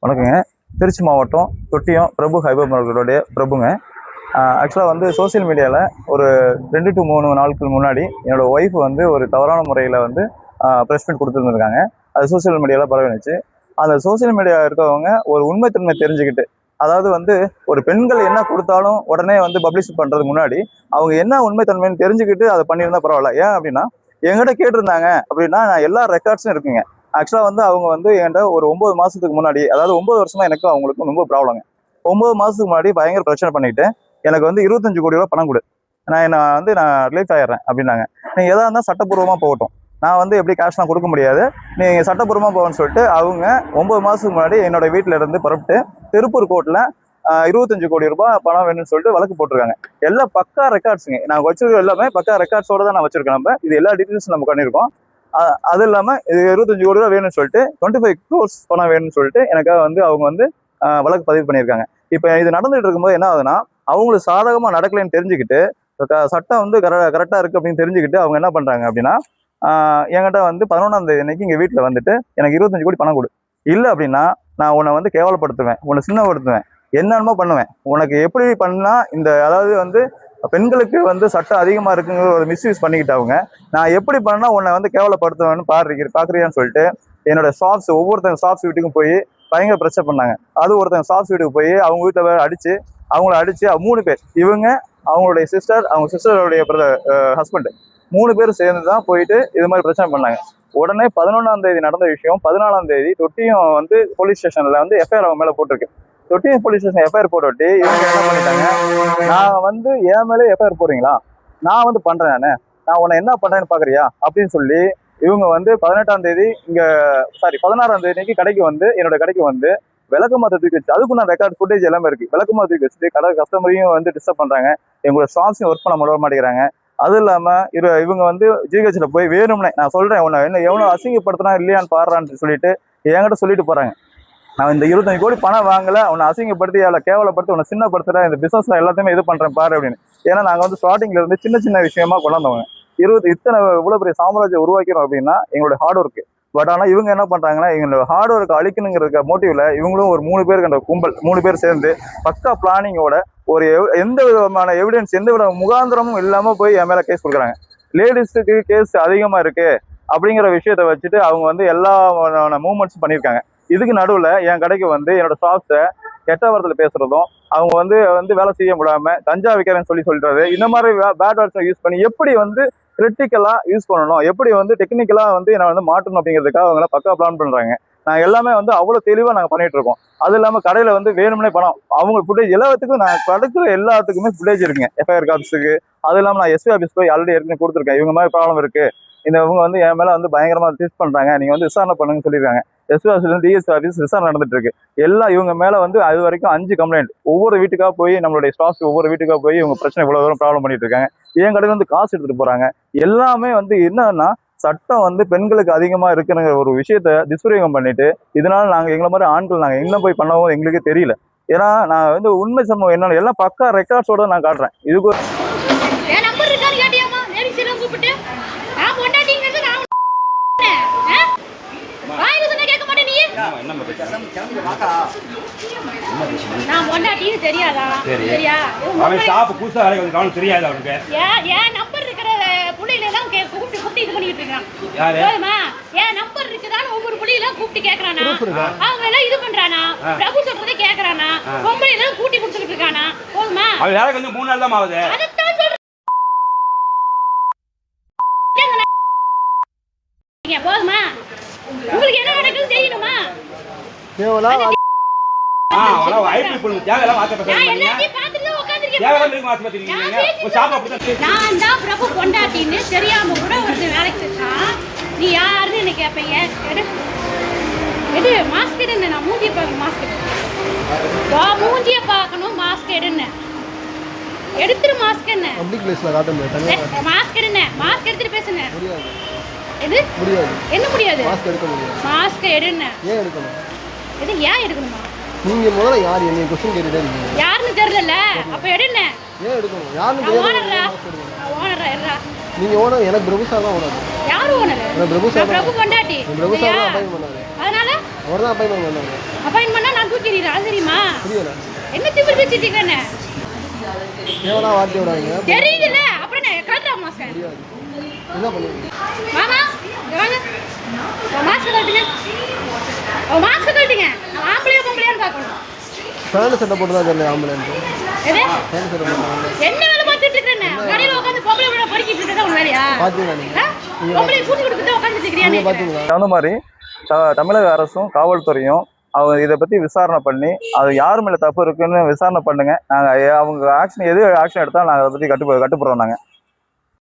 வணக்கங்க. திருச்சி மாவட்டம் தொட்டியம் பிரபு ஹைபர் மார்க்கெட்டோடைய பிரபுங்க. ஆக்சுவலாக வந்து சோசியல் மீடியாவில் ஒரு 2 to 3 நாட்கள் முன்னாடி என்னோடய ஒய்ஃப் வந்து ஒரு தவறான முறையில் வந்து ப்ரெஸ் மீட் கொடுத்துருந்துருக்காங்க. அது சோசியல் மீடியாவில் பரவினுச்சு. அந்த சோசியல் மீடியா இருக்கவங்க ஒரு உண்மைத்தன்மை தெரிஞ்சுக்கிட்டு, அதாவது வந்து ஒரு பெண்கள் என்ன கொடுத்தாலும் உடனே வந்து பப்ளிஷ் பண்ணுறதுக்கு முன்னாடி அவங்க என்ன உண்மைத்தன்மைன்னு தெரிஞ்சுக்கிட்டு அதை பண்ணியிருந்தா பரவாயில்ல. ஏன் அப்படின்னா, என்கிட்ட கேட்டிருந்தாங்க அப்படின்னா நான் எல்லா ரெக்கார்ட்ஸும் இருக்குங்க. ஆக்சுவலாக வந்து அவங்க வந்து என்கிட்ட ஒரு 9 மாதத்துக்கு முன்னாடி, அதாவது 9 வருஷமா எனக்கு அவங்களுக்கும் ரொம்ப ப்ராப்ளங்க. 9 மாதத்துக்கு முன்னாடி பயங்கர பிரச்சனை பண்ணிட்டு எனக்கு வந்து 25 கோடி ரூபா பணம் கொடு, நான் ரிலீஃப் ஆயிடுறேன் அப்படின்னாங்க. நீங்கள் எதாக இருந்தால் சட்டப்பூர்வமாக போகட்டும், நான் வந்து எப்படி கேஷ்லாம் கொடுக்க முடியாது, நீங்கள் சட்டப்பூர்வமாக போகணும்னு சொல்லிட்டு அவங்க 9 மாதத்துக்கு முன்னாடி என்னோட வீட்டில் இருந்து புறப்பட்டு திருப்பூர் கோர்ட்டில் 25 கோடி ரூபாய் பணம் வேணும்னு சொல்லிட்டு வழக்கு போட்டிருக்காங்க. எல்லாம் பக்கா ரெக்கார்ட்ஸுங்க. நான் வச்சிருக்க எல்லாமே பக்கா ரெக்கார்ட்ஸோட தான் நான் வச்சிருக்கேன். நம்ம இது எல்லா டீட்டெயில்ஸும் நம்ம பண்ணியிருக்கோம். அது இல்லாமல் இது 25 கோடி ரூபா வேணும்னு சொல்லிட்டு 25 crores பணம் வேணும்னு சொல்லிட்டு எனக்காக வந்து அவங்க வந்து வழக்கு பதிவு பண்ணியிருக்காங்க. இப்போ இது நடந்துட்டு இருக்கும்போது என்ன ஆகுதுன்னா, அவங்களுக்கு சாதகமாக நடக்கலைன்னு தெரிஞ்சுக்கிட்டு, சட்டம் வந்து கரெக்டாக இருக்குது அப்படின்னு தெரிஞ்சுக்கிட்டு அவங்க என்ன பண்ணுறாங்க அப்படின்னா, என்கிட்ட வந்து 11ஆம் தேதி அன்னைக்கு இங்கே வீட்டில் வந்துட்டு எனக்கு 25 கோடி பணம் கொடு, இல்லை அப்படின்னா நான் உன்னை வந்து கேவலப்படுத்துவேன், உன்னை சின்னப்படுத்துவேன், என்னென்னமோ பண்ணுவேன், உனக்கு எப்படி பண்ணால் இந்த அதாவது வந்து பெண்களுக்கு வந்து சட்டம் அதிகமாக இருக்குங்கிற ஒரு மிஸ்யூஸ் பண்ணிக்கிட்டு அவங்க நான் எப்படி பண்ணா உன்னை வந்து கேவலப்படுத்துவேன்னு பார்க்குறியான்னு சொல்லிட்டு என்னோட ஸ்டாஃப்ஸ் ஒவ்வொருத்தங்க ஸ்டாஃப்ஸ் வீட்டுக்கும் போய் பயங்கர பிரச்சனை பண்ணாங்க. அது ஒருத்தங்க ஸ்டாஃப்ஸ் வீட்டுக்கு போய் அவங்க வீட்டில் அடிச்சு அவங்கள அடிச்சு 3 பேர், இவங்க அவங்களுடைய சிஸ்டர், அவங்க சிஸ்டருடைய ஹஸ்பண்ட் 3 பேர் சேர்ந்து தான் போயிட்டு இது மாதிரி பிரச்சனை பண்ணாங்க. உடனே 11ஆம் தேதி நடந்த விஷயம் 14ஆம் தேதி தொட்டியும் வந்து போலீஸ் ஸ்டேஷன்ல வந்து எஃப்ஐஆர் அவங்க மேலே போட்டிருக்கு. தொட்டியம் போலீஸ் ஸ்டேஷன் எஃப்ஐஆர் போட்டு இவங்க என்ன பண்ணிட்டாங்க, நான் வந்து என் மேலே எஃப்ஐஆர் போடுறீங்களா, நான் வந்து பண்றேன், நான் உன்னை என்ன பண்றேன்னு பாக்குறியா அப்படின்னு சொல்லி இவங்க வந்து 18ஆம் தேதி 16ஆம் தேதிக்கு கடைக்கு வந்து என்னோட கடைக்கு வந்து விளக்கமாத்த தூக்கி வச்சு, அதுக்கு நான் ரெக்கார்ட் ஃபுட்டேஜ் எல்லாமே இருக்கு, விளக்கமாத்த தூக்கி வச்சுட்டு கடை கஸ்டமரையும் வந்து டிஸ்டர்ப் பண்றாங்க, எங்களோட ஸ்டாஃப்ஸையும் ஒர்க் பண்ண விட மாட்டேங்கிறாங்க. அது இல்லாம இவங்க வந்து ஜிஹெச்ல போய் வேணும்னே நான் சொல்றேன் உன்னை என்ன எவ்வளவு அசிங்கப்படுத்தினா இல்லையான்னு பாடுறான்னு சொல்லிட்டு என்கிட்ட சொல்லிட்டு போறாங்க. நான் இந்த 25 கோடி பணம் வாங்கல, உன்னை அசிங்கப்படுத்தி அவளை கேவலப்படுத்தி உன்னை சின்னப்படுத்துறேன், இந்த பிசினஸ்ல எல்லாத்தையுமே இது பண்றேன் பாரு அப்படின்னு. ஏன்னா நாங்க வந்து ஸ்டார்டிங்ல இருந்து சின்ன சின்ன விஷயமா கொண்டாந்தவங்க. இவ்வளவு பெரிய சாம்ராஜ்யம் உருவாக்கிறோம் அப்படின்னா எங்களுடைய ஹார்ட் ஒர்க். பட் ஆனா இவங்க என்ன பண்றாங்கன்னா, எங்களோட ஹார்ட் ஒர்க் அழிக்கணுங்கிற மோட்டிவ்ல இவங்களும் ஒரு 3 பேருக்கு அந்த கும்பல் 3 பேர் சேர்ந்து பக்கா பிளானிங்கோட ஒரு எந்த விதமான எவிடன்ஸ் எந்த வித முகாந்திரமும் இல்லாம போய் என் மேல கேஸ் கொடுக்குறாங்க. லேடிஸுக்கு கேஸ் அதிகமா இருக்கு அப்படிங்கிற விஷயத்த வச்சுட்டு அவங்க வந்து எல்லா மூவ்மெண்ட்ஸும் பண்ணியிருக்காங்க. இதுக்கு நடுவில் என் கடைக்கு வந்து என்னோட ஸ்டாஃப்ஸை கெட்ட வார்த்தையில் பேசுறதும், அவங்க வந்து வேலை செய்ய முடியாம கஞ்சா விற்கிறேன்னு சொல்றது, இந்த மாதிரி பேட் வேர்ட்ஸை யூஸ் பண்ணி எப்படி வந்து கிரிட்டிக்கலா யூஸ் பண்ணணும், எப்படி வந்து டெக்னிக்கலா வந்து என்ன வந்து மாற்றணும் அப்படிங்கிறதுக்காக அவங்க பக்கா பிளான் பண்றாங்க. நாங்கள் எல்லாமே வந்து அவ்வளோ தெளிவாக நாங்கள் பண்ணிட்டு இருக்கோம். அது இல்லாமல் கடையில் வந்து வேணும்னே பணம் அவங்க ஃபுட்டேஜ் எல்லாத்துக்கும் நான் கிடைக்கிற எல்லாத்துக்குமே ஃபுட்டேஜ் இருக்குங்க. எஃப்ஐஆர் ஆஃபீஸுக்கு, அது இல்லாமல் நான் எஸ்பி ஆஃபீஸ் போய் ஆல்ரெடி ஏற்கனவே கொடுத்துருக்கேன். இவங்க மாதிரி ப்ராப்ளம் இருக்கு, இவங்க வந்து என் மேலே வந்து பயங்கரமாக டெஸ்ட் பண்ணுறாங்க, நீங்கள் வந்து விசாரணை பண்ணுங்கன்னு சொல்லியிருக்காங்க. எஸ்பி ஆஃபீஸ்லேருந்து டிஎஸ்பி ஆஃபீஸ் விசாரணை நடந்துட்டு இருக்கு. எல்லாம் இவங்க மேலே வந்து அது வரைக்கும் 5 கம்ப்ளைண்ட் ஒவ்வொரு வீட்டுக்காக போய் நம்மளுடைய ஸ்டாஃப்ஸ் ஒவ்வொரு வீட்டுக்காக போய் இவங்க பிரச்சனை இவ்வளோ தூரம் ப்ராப்ளம் பண்ணிட்டு இருக்காங்க. என் கடையில் வந்து காசு எடுத்துட்டு போகிறாங்க. எல்லாமே வந்து என்னன்னா சட்டம் வந்து பெண்களுக்கு அதிகமாக இருக்குங்கிற ஒரு விஷயத்த துஷ்பிரயோகம் பண்ணிட்டு, இதனால நாங்கள் எங்களை மாதிரி ஆண்கள் நாங்கள் எங்கே போய் பண்ணவும் எங்களுக்கே தெரியல. ஏன்னா நான் வந்து உண்மை சம்பவம் என்னன்னு எல்லாம் பக்கா ரெக்கார்ட்ஸோட நான் காட்டுறேன். இதுக்கு நான் பொண்டாட்டின்னு தெரியாதா? சரியா? அவன் ஷாப் புதுசா வேலைக்கு வந்து கவனம் தெரியாது அவனுக்கு. ஏன் நம்பர் இருக்கிற புள்ளையில எல்லாம் கூப்பிட்டு இது பண்ணிட்டு இருக்கான். போதுமா? ஏன் நம்பர் இருக்குதான்னு ஒவ்வொரு புள்ளையில கூப்பிட்டு கேக்குறானா? அவங்க எல்லாம் இது பண்றானா? பிரபு சொல்றதை கேக்குறானா? பொம்பளை எல்லாம் கூட்டி கொடுத்துட்டு இருக்கானா? போதுமா? அவன் வேலைக்கு வந்து 3 நாள் தான் ஆகுது. அதத்தான் சொல்றேன். போதுமா? உங்களுக்கு என்ன நடக்குதுன்னு தெரியணுமா? நான் தான் பிரபு பொண்டாட்டின்னு தெரியாம கூட ஒரு வேலைக்கு நீ யாருன்னு என்ன கேட்பீங்க. எடு மாஸ்க் எடுன்னு, நான் மூஞ்சிய பார்க்க மாஸ்க் எடு, மூஞ்சிய பார்க்கணும் மாஸ்க் எடுன்னு எடுத்துரு. மாஸ்க் என்ன மாஸ்க் எடுன்னு, மாஸ்க் எடுத்துட்டு பேசுங்க. எது என்ன முடியாது? மாஸ்க் எடுன்னு. எது ஏன் எடுக்கணுமா? நீங்க முதல்ல யார் என்ன क्वेश्चन கேட்டுட்டே இருக்கீங்க? யாருன்னு தெரியல. அப்ப எடுங்க. ஏன் எடுக்கணும்? யாருன்னு தெரியல. ஓனரா? ஓனரா? நீங்க ஓனர், எனக்கு பிரபு சார் தான் ஓனர். யாரு ஓனர்? பிரபு சார் பிரபு கொண்டாட்டி. பிரபு சார் இல்லையா? தான் அப்பாயின் பண்ணாரு. அதனால அவர் தான் அப்பாயின் பண்ணாரு. அப்பாயின் பண்ணா நான் தூக்கிடுறேன். அது தெரியுமா? புரியல. என்ன திமிர் பேசிட்டு இருக்கேன்னு தேவனா வார்த்தை விடாதீங்க. தெரியுதுல்ல. அப்புறம் நான் கழட்டா மாஸ்க். தெரியாது. என்ன பண்ணுவீங்க? மாமா இங்க வாங்க. மாஸ்க் கழட்டுங்க. மாஸ்க் கழட்டுங்க. நான் ஆம்பளையா பொம்பளையான்னு பார்க்கணும். ஃபேன் சட்டை போட்டு தான் தெரியல ஆம்புலன்ஸ். எது? ஃபேன் சட்டை போட்டு. என்ன வேலை பார்த்துட்டு இருக்கேன்னு? கடையில உட்காந்து பொம்பளை கூட படிக்கிட்டு இருக்கதா உன் வேலையா? பாத்தீங்களா நீங்க? பொம்பளை கூட்டி கொடுத்துட்டு உட்காந்துட்டு இருக்கிறியா நீ? பாத்தீங்களா? அந்த மாதிரி தமிழக அரசும் காவல்துறையும் அவங்க இதை பற்றி விசாரணை பண்ணி அது யார் மேலே தப்பு இருக்குன்னு விசாரணை பண்ணுங்க. நாங்கள் அவங்க ஆக்ஷன் எது ஆக்ஷன் எடுத்தாலும் நாங்கள் அதை பற்றி கட்டுப்படுறோம் நாங்கள்.